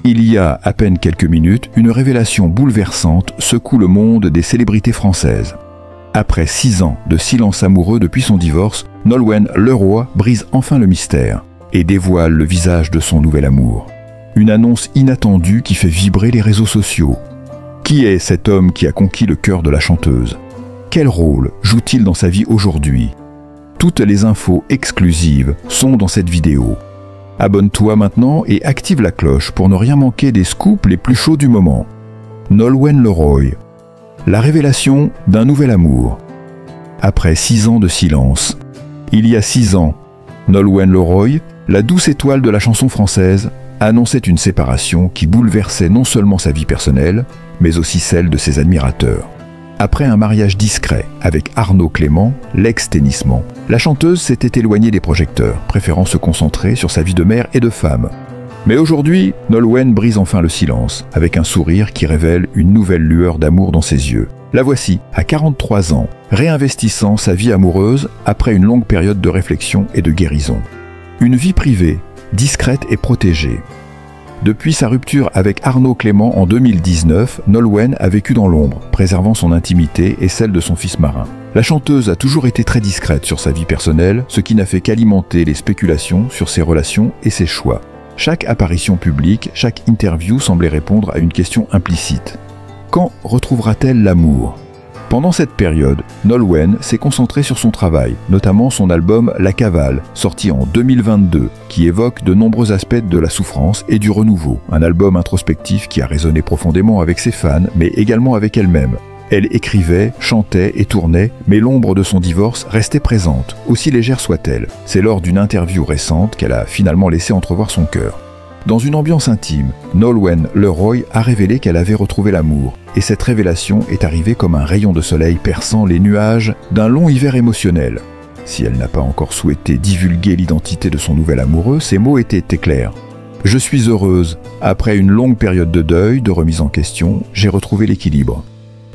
Il y a à peine quelques minutes, une révélation bouleversante secoue le monde des célébrités françaises. Après 6 ans de silence amoureux depuis son divorce, Nolwenn Leroy brise enfin le mystère et dévoile le visage de son nouvel amour. Une annonce inattendue qui fait vibrer les réseaux sociaux. Qui est cet homme qui a conquis le cœur de la chanteuse? Quel rôle joue-t-il dans sa vie aujourd'hui? Toutes les infos exclusives sont dans cette vidéo. Abonne-toi maintenant et active la cloche pour ne rien manquer des scoops les plus chauds du moment. Nolwenn Leroy. La révélation d'un nouvel amour. Après 6 ans de silence. Il y a 6 ans, Nolwenn Leroy, la douce étoile de la chanson française, annonçait une séparation qui bouleversait non seulement sa vie personnelle, mais aussi celle de ses admirateurs. Après un mariage discret avec Arnaud Clément, l'ex-tennisman, la chanteuse s'était éloignée des projecteurs, préférant se concentrer sur sa vie de mère et de femme. Mais aujourd'hui, Nolwenn brise enfin le silence, avec un sourire qui révèle une nouvelle lueur d'amour dans ses yeux. La voici, à 43 ans, réinvestissant sa vie amoureuse après une longue période de réflexion et de guérison. Une vie privée, discrète et protégée. Depuis sa rupture avec Arnaud Clément en 2019, Nolwenn a vécu dans l'ombre, préservant son intimité et celle de son fils marin. La chanteuse a toujours été très discrète sur sa vie personnelle, ce qui n'a fait qu'alimenter les spéculations sur ses relations et ses choix. Chaque apparition publique, chaque interview semblait répondre à une question implicite. Quand retrouvera-t-elle l'amour? Pendant cette période, Nolwenn s'est concentrée sur son travail, notamment son album La Cavale, sorti en 2022, qui évoque de nombreux aspects de la souffrance et du renouveau. Un album introspectif qui a résonné profondément avec ses fans, mais également avec elle-même. Elle écrivait, chantait et tournait, mais l'ombre de son divorce restait présente, aussi légère soit-elle. C'est lors d'une interview récente qu'elle a finalement laissé entrevoir son cœur. Dans une ambiance intime, Nolwenn Leroy a révélé qu'elle avait retrouvé l'amour, et cette révélation est arrivée comme un rayon de soleil perçant les nuages d'un long hiver émotionnel. Si elle n'a pas encore souhaité divulguer l'identité de son nouvel amoureux, ses mots étaient clairs. « Je suis heureuse. Après une longue période de deuil, de remise en question, j'ai retrouvé l'équilibre. »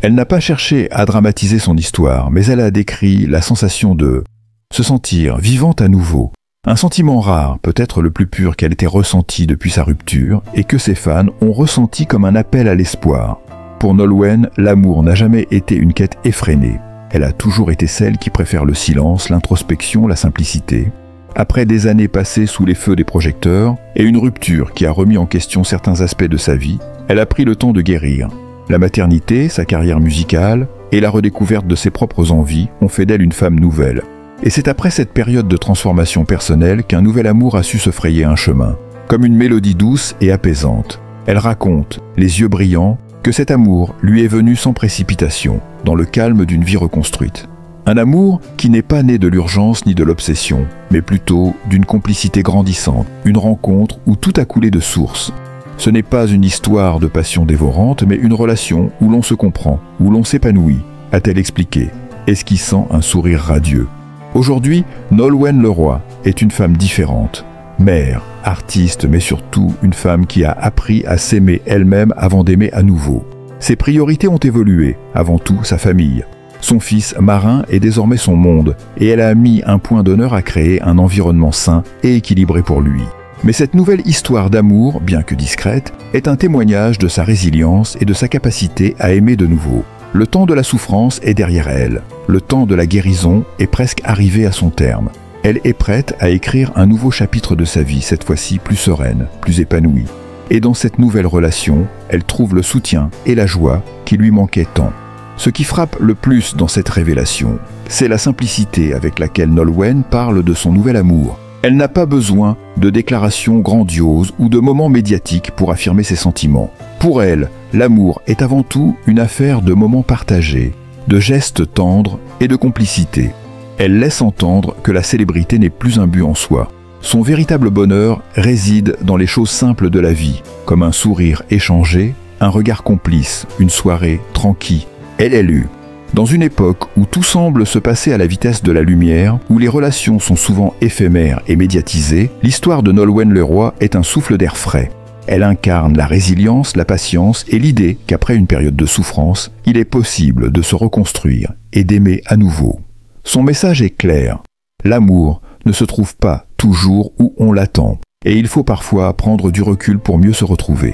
Elle n'a pas cherché à dramatiser son histoire, mais elle a décrit la sensation de se sentir vivante à nouveau. Un sentiment rare, peut-être le plus pur qu'elle ait ressenti depuis sa rupture, et que ses fans ont ressenti comme un appel à l'espoir. Pour Nolwenn, l'amour n'a jamais été une quête effrénée. Elle a toujours été celle qui préfère le silence, l'introspection, la simplicité. Après des années passées sous les feux des projecteurs, et une rupture qui a remis en question certains aspects de sa vie, elle a pris le temps de guérir. La maternité, sa carrière musicale, et la redécouverte de ses propres envies ont fait d'elle une femme nouvelle. Et c'est après cette période de transformation personnelle qu'un nouvel amour a su se frayer un chemin, comme une mélodie douce et apaisante. Elle raconte, les yeux brillants, que cet amour lui est venu sans précipitation, dans le calme d'une vie reconstruite. Un amour qui n'est pas né de l'urgence ni de l'obsession, mais plutôt d'une complicité grandissante, une rencontre où tout a coulé de source. Ce n'est pas une histoire de passion dévorante, mais une relation où l'on se comprend, où l'on s'épanouit, a-t-elle expliqué, esquissant un sourire radieux. Aujourd'hui, Nolwenn Leroy est une femme différente. Mère, artiste, mais surtout une femme qui a appris à s'aimer elle-même avant d'aimer à nouveau. Ses priorités ont évolué, avant tout sa famille. Son fils marin est désormais son monde, et elle a mis un point d'honneur à créer un environnement sain et équilibré pour lui. Mais cette nouvelle histoire d'amour, bien que discrète, est un témoignage de sa résilience et de sa capacité à aimer de nouveau. Le temps de la souffrance est derrière elle. Le temps de la guérison est presque arrivé à son terme. Elle est prête à écrire un nouveau chapitre de sa vie, cette fois-ci plus sereine, plus épanouie. Et dans cette nouvelle relation, elle trouve le soutien et la joie qui lui manquaient tant. Ce qui frappe le plus dans cette révélation, c'est la simplicité avec laquelle Nolwenn parle de son nouvel amour. Elle n'a pas besoin de déclarations grandioses ou de moments médiatiques pour affirmer ses sentiments. Pour elle, l'amour est avant tout une affaire de moments partagés, de gestes tendres et de complicité. Elle laisse entendre que la célébrité n'est plus un but en soi. Son véritable bonheur réside dans les choses simples de la vie, comme un sourire échangé, un regard complice, une soirée tranquille. Elle est lue. Dans une époque où tout semble se passer à la vitesse de la lumière, où les relations sont souvent éphémères et médiatisées, l'histoire de Nolwenn Leroy est un souffle d'air frais. Elle incarne la résilience, la patience et l'idée qu'après une période de souffrance, il est possible de se reconstruire et d'aimer à nouveau. Son message est clair. L'amour ne se trouve pas toujours où on l'attend. Et il faut parfois prendre du recul pour mieux se retrouver.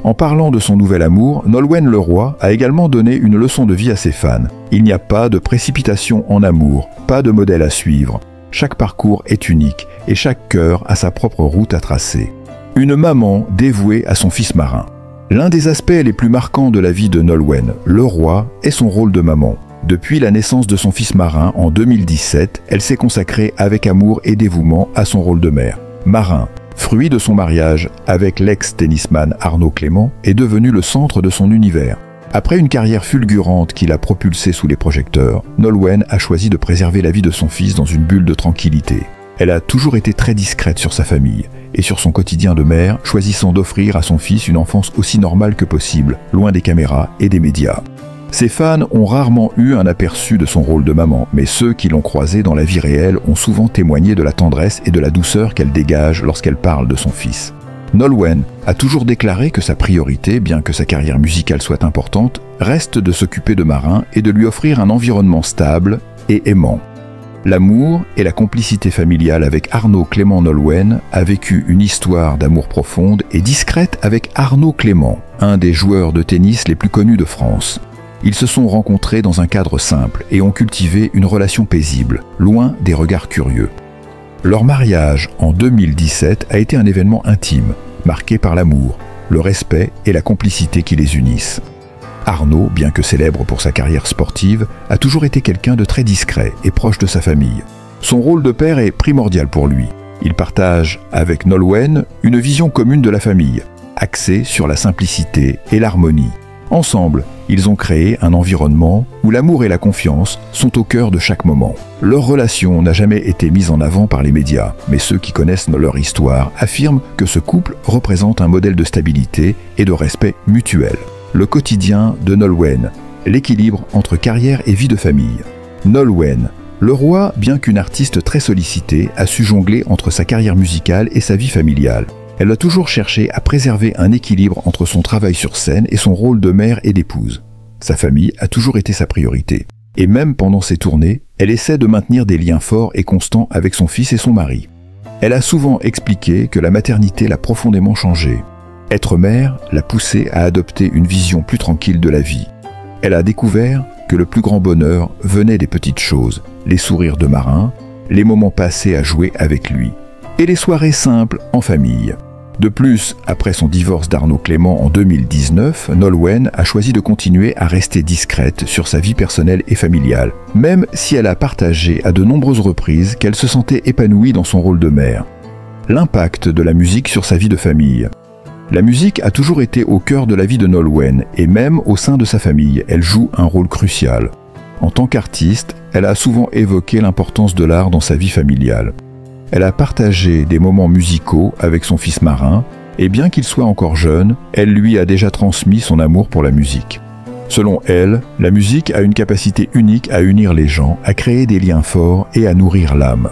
En parlant de son nouvel amour, Nolwenn Leroy a également donné une leçon de vie à ses fans. Il n'y a pas de précipitation en amour, pas de modèle à suivre. Chaque parcours est unique et chaque cœur a sa propre route à tracer. Une maman dévouée à son fils marin. L'un des aspects les plus marquants de la vie de Nolwenn Leroy est son rôle de maman. Depuis la naissance de son fils marin en 2017, elle s'est consacrée avec amour et dévouement à son rôle de mère. Marin, fruit de son mariage avec l'ex-tennisman Arnaud Clément, est devenu le centre de son univers. Après une carrière fulgurante qui l'a propulsée sous les projecteurs, Nolwenn a choisi de préserver la vie de son fils dans une bulle de tranquillité. Elle a toujours été très discrète sur sa famille et sur son quotidien de mère, choisissant d'offrir à son fils une enfance aussi normale que possible, loin des caméras et des médias. Ses fans ont rarement eu un aperçu de son rôle de maman, mais ceux qui l'ont croisée dans la vie réelle ont souvent témoigné de la tendresse et de la douceur qu'elle dégage lorsqu'elle parle de son fils. Nolwenn a toujours déclaré que sa priorité, bien que sa carrière musicale soit importante, reste de s'occuper de Marin et de lui offrir un environnement stable et aimant. L'amour et la complicité familiale avec Arnaud Clément Nolwenn a vécu une histoire d'amour profonde et discrète avec Arnaud Clément, un des joueurs de tennis les plus connus de France. Ils se sont rencontrés dans un cadre simple et ont cultivé une relation paisible, loin des regards curieux. Leur mariage en 2017 a été un événement intime, marqué par l'amour, le respect et la complicité qui les unissent. Arnaud, bien que célèbre pour sa carrière sportive, a toujours été quelqu'un de très discret et proche de sa famille. Son rôle de père est primordial pour lui. Il partage avec Nolwenn une vision commune de la famille, axée sur la simplicité et l'harmonie. Ensemble, ils ont créé un environnement où l'amour et la confiance sont au cœur de chaque moment. Leur relation n'a jamais été mise en avant par les médias, mais ceux qui connaissent leur histoire affirment que ce couple représente un modèle de stabilité et de respect mutuel. Le quotidien de Nolwenn, l'équilibre entre carrière et vie de famille. Nolwenn Leroy, bien qu'une artiste très sollicitée, a su jongler entre sa carrière musicale et sa vie familiale. Elle a toujours cherché à préserver un équilibre entre son travail sur scène et son rôle de mère et d'épouse. Sa famille a toujours été sa priorité. Et même pendant ses tournées, elle essaie de maintenir des liens forts et constants avec son fils et son mari. Elle a souvent expliqué que la maternité l'a profondément changée. Être mère l'a poussée à adopter une vision plus tranquille de la vie. Elle a découvert que le plus grand bonheur venait des petites choses, les sourires de Marin, les moments passés à jouer avec lui, et les soirées simples en famille. De plus, après son divorce d'Arnaud Clément en 2019, Nolwenn a choisi de continuer à rester discrète sur sa vie personnelle et familiale, même si elle a partagé à de nombreuses reprises qu'elle se sentait épanouie dans son rôle de mère. L'impact de la musique sur sa vie de famille. La musique a toujours été au cœur de la vie de Nolwenn, et même au sein de sa famille, elle joue un rôle crucial. En tant qu'artiste, elle a souvent évoqué l'importance de l'art dans sa vie familiale. Elle a partagé des moments musicaux avec son fils Marin, et bien qu'il soit encore jeune, elle lui a déjà transmis son amour pour la musique. Selon elle, la musique a une capacité unique à unir les gens, à créer des liens forts et à nourrir l'âme.